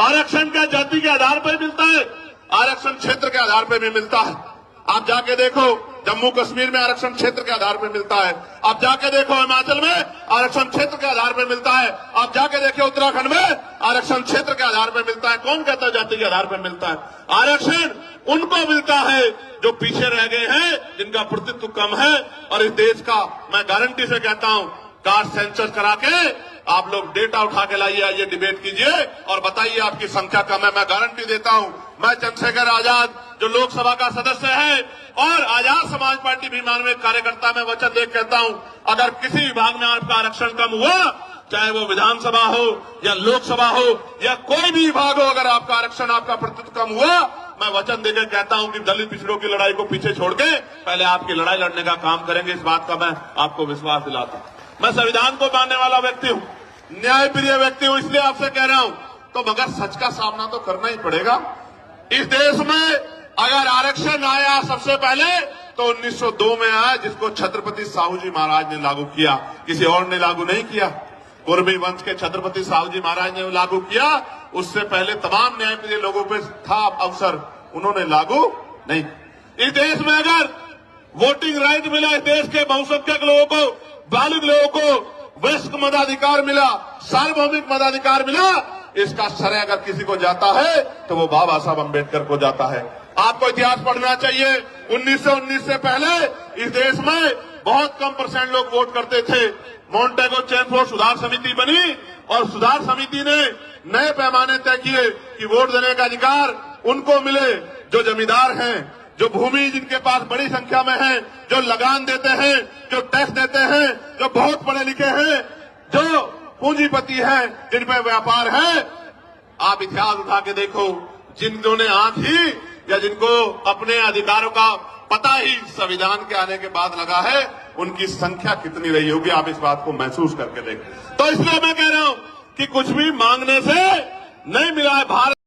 आरक्षण क्या जाति के आधार पर मिलता है? आरक्षण क्षेत्र के आधार पर भी मिलता है। आप जाके देखो, जम्मू कश्मीर में आरक्षण क्षेत्र के आधार पर मिलता है। आप जाके देखो, हिमाचल में आरक्षण क्षेत्र के आधार पर मिलता है। आप जाके देखो, उत्तराखंड में आरक्षण क्षेत्र के आधार पर मिलता है। कौन कहता है जाति के आधार पर मिलता है? आरक्षण उनको मिलता है जो पीछे रह गए हैं, जिनका प्रतित्व कम है। और इस देश का मैं गारंटी से कहता हूं, कास्ट सेंसस करा के आप लोग डेटा उठा के लाइए, आइए डिबेट कीजिए और बताइए आपकी संख्या कम है। मैं गारंटी देता हूं, मैं चंद्रशेखर आजाद जो लोकसभा का सदस्य है और आजाद समाज पार्टी भीमान में कार्यकर्ता, में वचन दे कहता हूं, अगर किसी विभाग में आपका आरक्षण कम हुआ, चाहे वो विधानसभा हो या लोकसभा हो या कोई भी विभाग हो, अगर आपका आरक्षण, आपका प्रतिशत कम हुआ, मैं वचन देकर कहता हूं कि दलित पिछड़ों की लड़ाई को पीछे छोड़ के पहले आपकी लड़ाई लड़ने का काम करेंगे। इस बात का मैं आपको विश्वास दिलाता हूं। मैं संविधान को मानने वाला व्यक्ति हूं, न्यायप्रिय व्यक्ति हूं, इसलिए आपसे कह रहा हूं, तो मगर सच का सामना तो करना ही पड़ेगा। इस देश में अगर आरक्षण आया सबसे पहले तो 1902 में आया, जिसको छत्रपति साहू जी महाराज ने लागू किया, किसी और ने लागू नहीं किया। कुर्मी वंश के छत्रपति साहू जी महाराज ने लागू किया। उससे पहले तमाम न्यायप्रिय लोगों पे था अवसर, उन्होंने लागू नहीं। इस देश में अगर वोटिंग राइट मिला, इस देश के बहुसंख्यक लोगों को, बालिग लोगों को वयस्क मताधिकार मिला, सार्वभौमिक मताधिकार मिला, इसका श्रेय अगर किसी को जाता है तो वो बाबा साहब अम्बेडकर को जाता है। आपको इतिहास पढ़ना चाहिए। 1919 से पहले इस देश में बहुत कम % लोग वोट करते थे। मॉन्टेगो चैनफोर्ड सुधार समिति बनी और सुधार समिति ने नए पैमाने तय किए कि वोट देने का अधिकार उनको मिले जो जमींदार हैं, जो भूमि जिनके पास बड़ी संख्या में है, जो लगान देते हैं, जो टैक्स देते हैं, जो बहुत पढ़े लिखे हैं, जो पूंजीपति हैं, जिन पे व्यापार है। आप इतिहास उठा के देखो, जिन्होंने ने आंख ही या जिनको अपने अधिकारों का पता ही संविधान के आने के बाद लगा है, उनकी संख्या कितनी रही होगी, आप इस बात को महसूस करके देखें। तो इसलिए मैं कह रहा हूं कि कुछ भी मांगने से नहीं मिला है। भारत